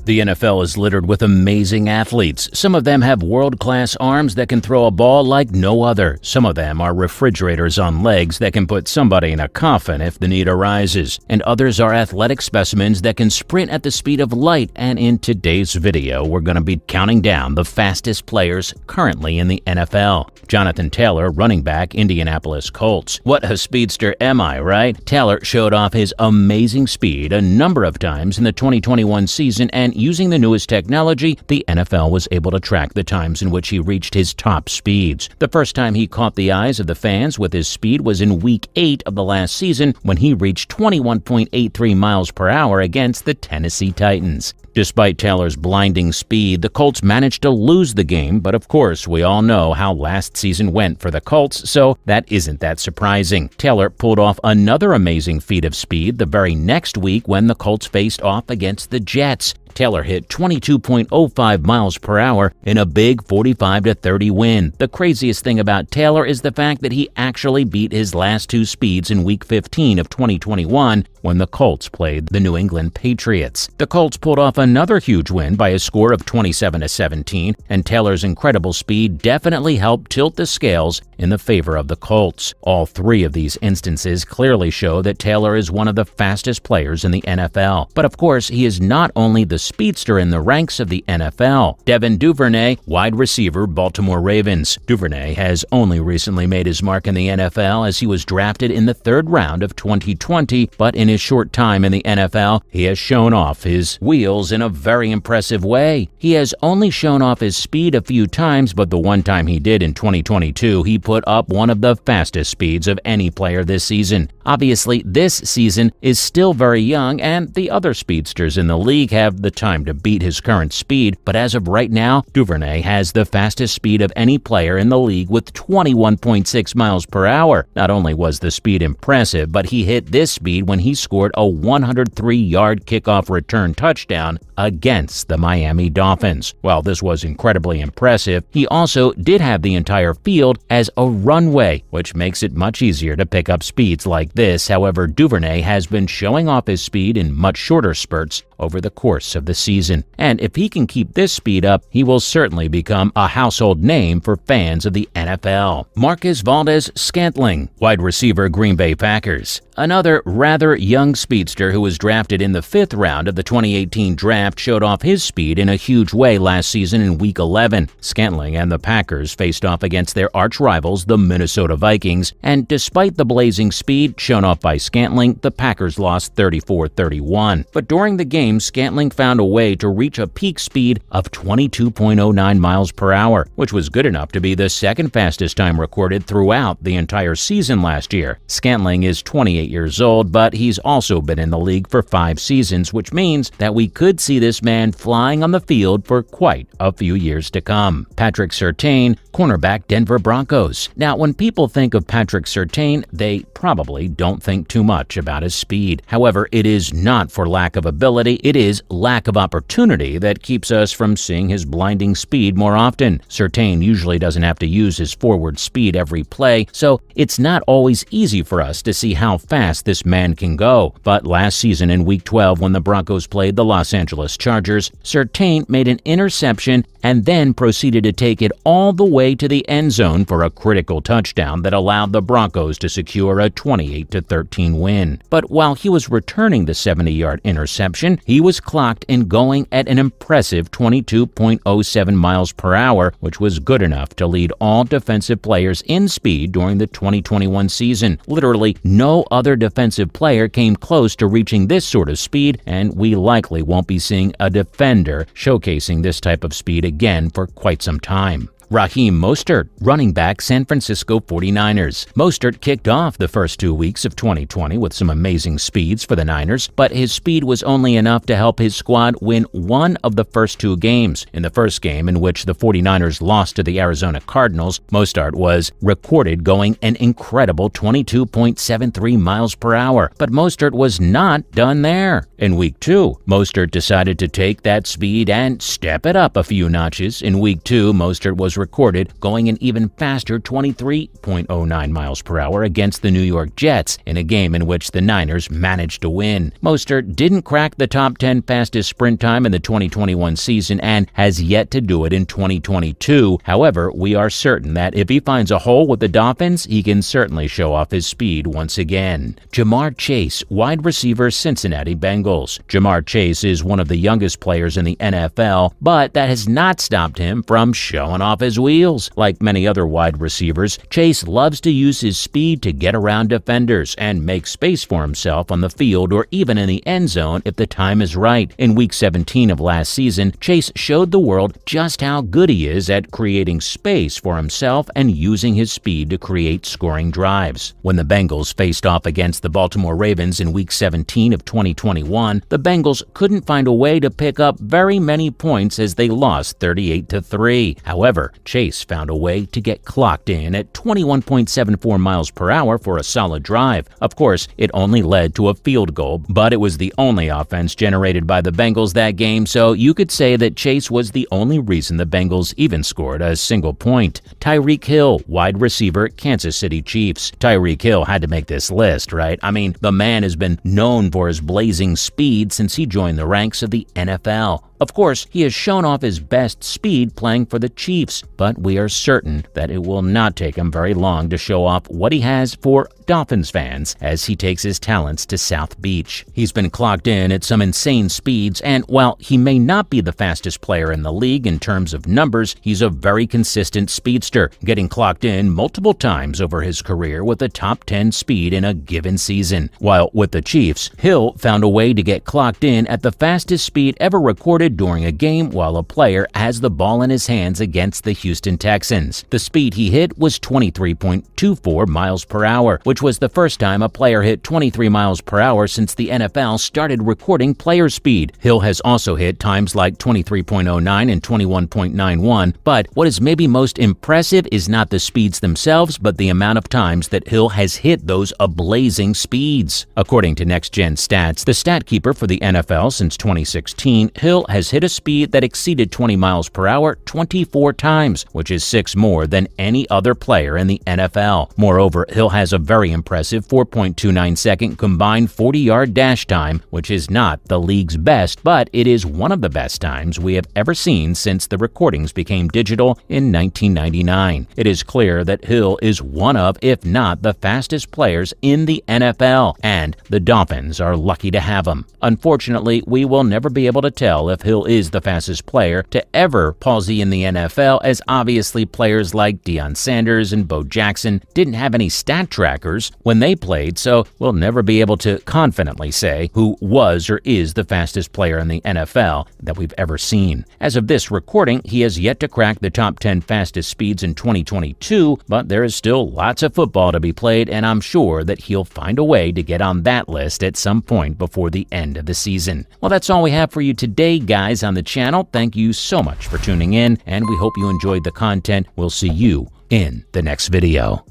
The NFL is littered with amazing athletes. Some of them have world-class arms that can throw a ball like no other. Some of them are refrigerators on legs that can put somebody in a coffin if the need arises. And others are athletic specimens that can sprint at the speed of light. And in today's video, we're going to be counting down the fastest players currently in the NFL. Jonathan Taylor, running back, Indianapolis Colts. What a speedster am I, right? Taylor showed off his amazing speed a number of times in the 2021 season, and using the newest technology, the NFL was able to track the times in which he reached his top speeds. The first time he caught the eyes of the fans with his speed was in Week 8 of the last season when he reached 21.83 miles per hour against the Tennessee Titans. Despite Taylor's blinding speed, the Colts managed to lose the game, but of course, we all know how last season went for the Colts, so that isn't that surprising. Taylor pulled off another amazing feat of speed the very next week when the Colts faced off against the Jets. Taylor hit 22.05 miles per hour in a big 45-30 win. The craziest thing about Taylor is the fact that he actually beat his last two speeds in Week 15 of 2021 when the Colts played the New England Patriots. The Colts pulled off another huge win by a score of 27-17, and Taylor's incredible speed definitely helped tilt the scales in the favor of the Colts. All three of these instances clearly show that Taylor is one of the fastest players in the NFL. But of course, he is not only the speedster in the ranks of the NFL. Devin Duvernay, wide receiver, Baltimore Ravens. Duvernay has only recently made his mark in the NFL as he was drafted in the third round of 2020, but in his short time in the NFL, he has shown off his wheels in a very impressive way. He has only shown off his speed a few times, but the one time he did in 2022, he put up one of the fastest speeds of any player this season. Obviously, this season is still very young, and the other speedsters in the league have the time to beat his current speed, but as of right now, Duvernay has the fastest speed of any player in the league with 21.6 miles per hour. Not only was the speed impressive, but he hit this speed when he scored a 103-yard kickoff return touchdown against the Miami Dolphins. While this was incredibly impressive, he also did have the entire field as a runway, which makes it much easier to pick up speeds like this. However, Duvernay has been showing off his speed in much shorter spurts over the course of the season. And if he can keep this speed up, he will certainly become a household name for fans of the NFL. Marquez Valdes-Scantling, wide receiver, Green Bay Packers. Another rather young speedster who was drafted in the 5th round of the 2018 draft showed off his speed in a huge way last season in Week 11. Scantling and the Packers faced off against their arch rivals, the Minnesota Vikings, and despite the blazing speed shown off by Scantling, the Packers lost 34-31. But during the game, Scantling found a way to reach a peak speed of 22.09 miles per hour, which was good enough to be the second fastest time recorded throughout the entire season last year. Scantling is 28 years old, but he's also been in the league for 5 seasons, which means that we could see this man flying on the field for quite a few years to come. Patrick Surtain, cornerback, Denver Broncos. Now, when people think of Patrick Surtain, they probably don't think too much about his speed. However, it is not for lack of ability, it is lack of opportunity that keeps us from seeing his blinding speed more often. Surtain usually doesn't have to use his forward speed every play, so it's not always easy for us to see how fast this man can go. But last season in Week 12, when the Broncos played the Los Angeles Chargers, Surtain made an interception and then proceeded to take it all the way to the end zone for a critical touchdown that allowed the Broncos to secure a 28-13 win. But while he was returning the 70-yard interception, he was clocked in going at an impressive 22.07 miles per hour, which was good enough to lead all defensive players in speed during the 2021 season. Literally, no other defensive player came close to reaching this sort of speed, and we likely won't be seeing a defender showcasing this type of speed again for quite some time. Raheem Mostert, running back, San Francisco 49ers. Mostert kicked off the first 2 weeks of 2020 with some amazing speeds for the Niners, but his speed was only enough to help his squad win one of the first 2 games. In the first game, in which the 49ers lost to the Arizona Cardinals, Mostert was recorded going an incredible 22.73 miles per hour. But Mostert was not done there. In Week 2, Mostert decided to take that speed and step it up a few notches. In Week 2, Mostert was recorded going an even faster 23.09 miles per hour against the New York Jets in a game in which the Niners managed to win. Mostert didn't crack the top 10 fastest sprint time in the 2021 season and has yet to do it in 2022. However, we are certain that if he finds a hole with the Dolphins, he can certainly show off his speed once again. Ja'Marr Chase, wide receiver, Cincinnati Bengals. Ja'Marr Chase is one of the youngest players in the NFL, but that has not stopped him from showing off his wheels. Like many other wide receivers, Chase loves to use his speed to get around defenders and make space for himself on the field or even in the end zone if the time is right. In Week 17 of last season, Chase showed the world just how good he is at creating space for himself and using his speed to create scoring drives. When the Bengals faced off against the Baltimore Ravens in Week 17 of 2021, the Bengals couldn't find a way to pick up very many points as they lost 38-3. However, Chase found a way to get clocked in at 21.74 miles per hour for a solid drive. Of course, it only led to a field goal, but it was the only offense generated by the Bengals that game, so you could say that Chase was the only reason the Bengals even scored a single point. Tyreek Hill, wide receiver, Kansas City Chiefs. Tyreek Hill had to make this list, right? I mean, the man has been known for his blazing speed since he joined the ranks of the NFL. Of course, he has shown off his best speed playing for the Chiefs, but we are certain that it will not take him very long to show off what he has for Dolphins fans as he takes his talents to South Beach. He's been clocked in at some insane speeds, and while he may not be the fastest player in the league in terms of numbers, he's a very consistent speedster, getting clocked in multiple times over his career with a top 10 speed in a given season. While with the Chiefs, Hill found a way to get clocked in at the fastest speed ever recorded during a game while a player has the ball in his hands against the Houston Texans. The speed he hit was 23.24 miles per hour, which was the first time a player hit 23 miles per hour since the NFL started recording player speed. Hill has also hit times like 23.09 and 21.91, but what is maybe most impressive is not the speeds themselves, but the amount of times that Hill has hit those ablazing speeds. According to Next Gen Stats, the stat keeper for the NFL since 2016, Hill has hit a speed that exceeded 20 miles per hour 24 times, which is 6 more than any other player in the NFL. Moreover, Hill has a very impressive 4.29-second combined 40-yard dash time, which is not the league's best, but it is one of the best times we have ever seen since the recordings became digital in 1999. It is clear that Hill is one of, if not the fastest players in the NFL, and the Dolphins are lucky to have him. Unfortunately, we will never be able to tell if Hill is the fastest player to ever palsy in the NFL, as obviously players like Deion Sanders and Bo Jackson didn't have any stat trackers when they played, so we'll never be able to confidently say who was or is the fastest player in the NFL that we've ever seen. As of this recording, he has yet to crack the top 10 fastest speeds in 2022, but there is still lots of football to be played, and I'm sure that he'll find a way to get on that list at some point before the end of the season. Well, that's all we have for you today, guys, on the channel. Thank you so much for tuning in, and we hope you enjoyed the content. We'll see you in the next video.